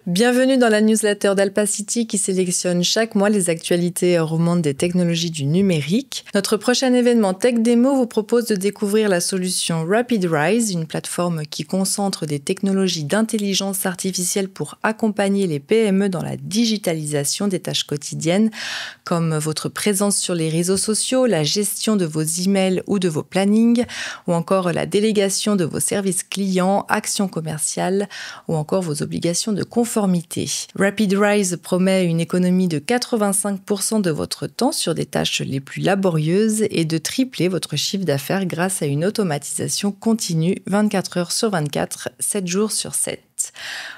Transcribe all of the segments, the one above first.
Bienvenue dans la newsletter d'Alpacity qui sélectionne chaque mois les actualités romantes des technologies du numérique. Notre prochain événement Tech Demo vous propose de découvrir la solution RapidRise, une plateforme qui concentre des technologies d'intelligence artificielle pour accompagner les PME dans la digitalisation des tâches quotidiennes, comme votre présence sur les réseaux sociaux, la gestion de vos emails ou de vos plannings, ou encore la délégation de vos services clients, actions commerciales, ou encore vos obligations de conformité. RapidRise promet une économie de 85% de votre temps sur des tâches les plus laborieuses et de tripler votre chiffre d'affaires grâce à une automatisation continue 24 heures sur 24, 7 jours sur 7.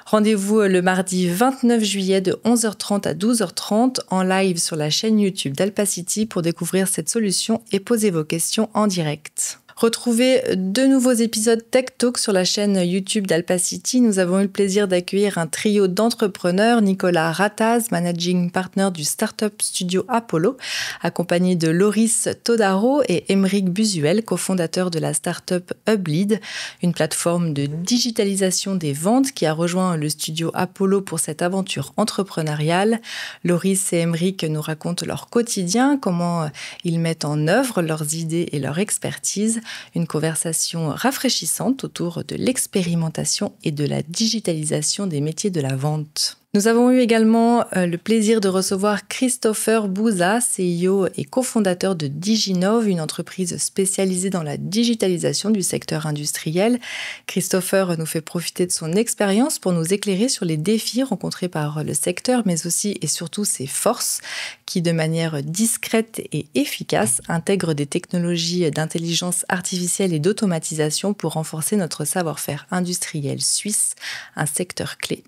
Rendez-vous le mardi 29 juillet de 11h30 à 12h30 en live sur la chaîne YouTube d'Alpacity pour découvrir cette solution et poser vos questions en direct. Retrouvez de nouveaux épisodes Tech Talk sur la chaîne YouTube d'Alpacity. Nous avons eu le plaisir d'accueillir un trio d'entrepreneurs, Nicolas Rataz, managing partner du startup studio Apollo, accompagné de Loris Todaro et Émeric Busuel, cofondateur de la startup Hublead, une plateforme de digitalisation des ventes qui a rejoint le studio Apollo pour cette aventure entrepreneuriale. Loris et Émeric nous racontent leur quotidien, comment ils mettent en œuvre leurs idées et leur expertise. Une conversation rafraîchissante autour de l'expérimentation et de la digitalisation des métiers de la vente. Nous avons eu également le plaisir de recevoir Christopher Bouza, CEO et cofondateur de Diginov, une entreprise spécialisée dans la digitalisation du secteur industriel. Christopher nous fait profiter de son expérience pour nous éclairer sur les défis rencontrés par le secteur, mais aussi et surtout ses forces, qui de manière discrète et efficace intègrent des technologies d'intelligence artificielle et d'automatisation pour renforcer notre savoir-faire industriel suisse, un secteur clé.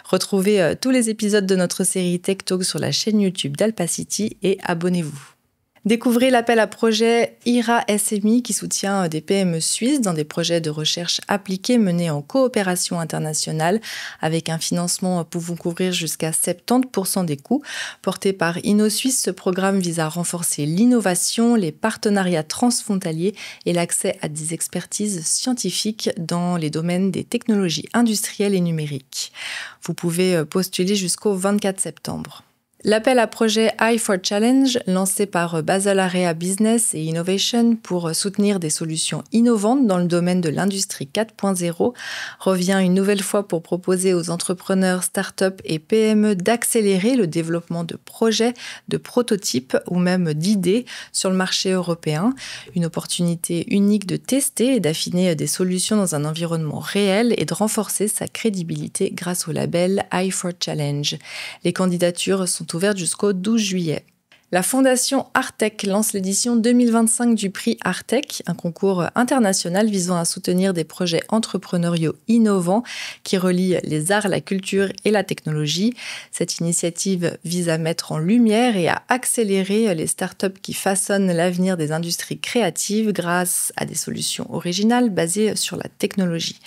Retrouvez tous les épisodes de notre série Tech Talk sur la chaîne YouTube d'Alpacity et abonnez-vous. Découvrez l'appel à projet IRA SMI qui soutient des PME suisses dans des projets de recherche appliquée menés en coopération internationale avec un financement pouvant couvrir jusqu'à 70% des coûts. Porté par InnoSuisse, ce programme vise à renforcer l'innovation, les partenariats transfrontaliers et l'accès à des expertises scientifiques dans les domaines des technologies industrielles et numériques. Vous pouvez postuler jusqu'au 24 septembre. L'appel à projet i4 Challenge, lancé par Basel Area Business et Innovation pour soutenir des solutions innovantes dans le domaine de l'industrie 4.0, revient une nouvelle fois pour proposer aux entrepreneurs, startups et PME d'accélérer le développement de projets, de prototypes ou même d'idées sur le marché européen. Une opportunité unique de tester et d'affiner des solutions dans un environnement réel et de renforcer sa crédibilité grâce au label i4 Challenge. Les candidatures sont ouverte jusqu'au 12 juillet. La Fondation Artech lance l'édition 2025 du prix Artech, un concours international visant à soutenir des projets entrepreneuriaux innovants qui relient les arts, la culture et la technologie. Cette initiative vise à mettre en lumière et à accélérer les startups qui façonnent l'avenir des industries créatives grâce à des solutions originales basées sur la technologie.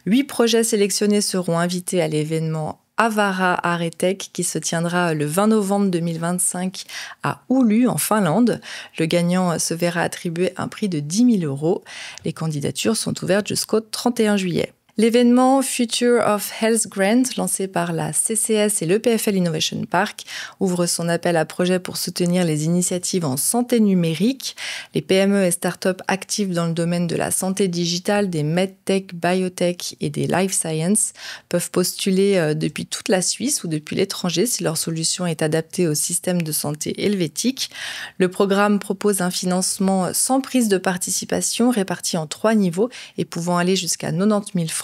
8 projets sélectionnés seront invités à l'événement Avara Aretech qui se tiendra le 20 novembre 2025 à Oulu en Finlande. Le gagnant se verra attribuer un prix de 10 000 €. Les candidatures sont ouvertes jusqu'au 31 juillet. L'événement Future of Health Grant, lancé par la CCS et l'EPFL Innovation Park, ouvre son appel à projet pour soutenir les initiatives en santé numérique. Les PME et startups actives dans le domaine de la santé digitale, des medtech, biotech et des life science peuvent postuler depuis toute la Suisse ou depuis l'étranger si leur solution est adaptée au système de santé helvétique. Le programme propose un financement sans prise de participation réparti en 3 niveaux et pouvant aller jusqu'à 90 000 francs,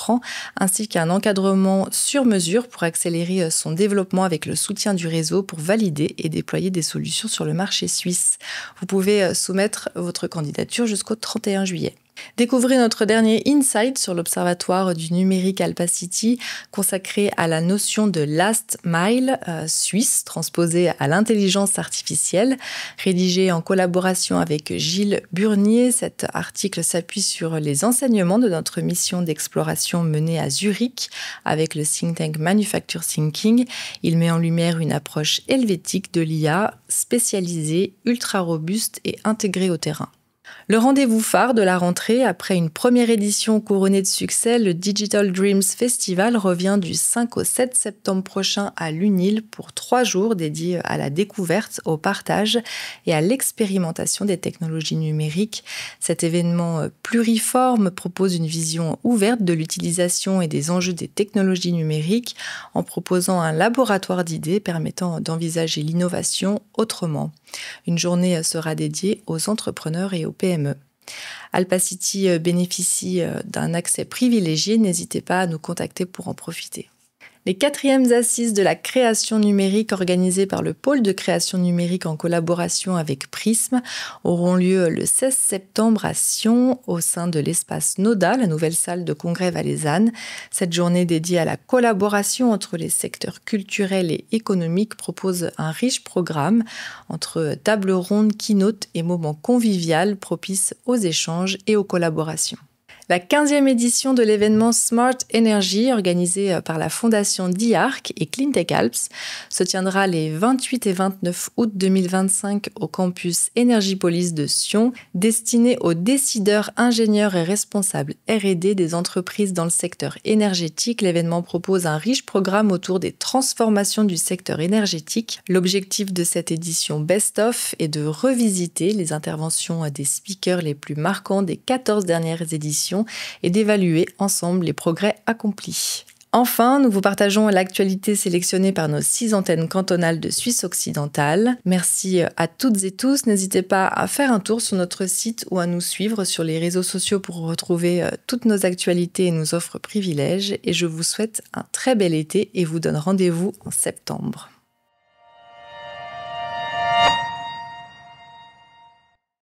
ainsi qu'un encadrement sur mesure pour accélérer son développement avec le soutien du réseau pour valider et déployer des solutions sur le marché suisse. Vous pouvez soumettre votre candidature jusqu'au 31 juillet. Découvrez notre dernier insight sur l'Observatoire du numérique Alpacity consacré à la notion de last mile suisse transposée à l'intelligence artificielle. Rédigé en collaboration avec Gilles Burnier, cet article s'appuie sur les enseignements de notre mission d'exploration menée à Zurich avec le think tank Manufacture Thinking. Il met en lumière une approche helvétique de l'IA spécialisée, ultra robuste et intégrée au terrain. Le rendez-vous phare de la rentrée, après une première édition couronnée de succès, le Digital Dreams Festival revient du 5 au 7 septembre prochain à l'UNIL pour 3 jours dédiés à la découverte, au partage et à l'expérimentation des technologies numériques. Cet événement pluriforme propose une vision ouverte de l'utilisation et des enjeux des technologies numériques en proposant un laboratoire d'idées permettant d'envisager l'innovation autrement. Une journée sera dédiée aux entrepreneurs et aux PME. Alpacity bénéficie d'un accès privilégié, n'hésitez pas à nous contacter pour en profiter. Les 4e assises de la création numérique organisées par le pôle de création numérique en collaboration avec Prism auront lieu le 16 septembre à Sion au sein de l'espace Noda, la nouvelle salle de congrès valaisanne. Cette journée dédiée à la collaboration entre les secteurs culturels et économiques propose un riche programme entre tables rondes, keynote et moments conviviaux propices aux échanges et aux collaborations. La 15e édition de l'événement Smart Energy, organisé par la fondation DIARC et Cleantech Alps, se tiendra les 28 et 29 août 2025 au campus Energipolis de Sion, destiné aux décideurs, ingénieurs et responsables R&D des entreprises dans le secteur énergétique. L'événement propose un riche programme autour des transformations du secteur énergétique. L'objectif de cette édition Best-of est de revisiter les interventions des speakers les plus marquants des 14 dernières éditions et d'évaluer ensemble les progrès accomplis. Enfin, nous vous partageons l'actualité sélectionnée par nos 6 antennes cantonales de Suisse occidentale. Merci à toutes et tous. N'hésitez pas à faire un tour sur notre site ou à nous suivre sur les réseaux sociaux pour retrouver toutes nos actualités et nos offres privilèges. Et je vous souhaite un très bel été et vous donne rendez-vous en septembre.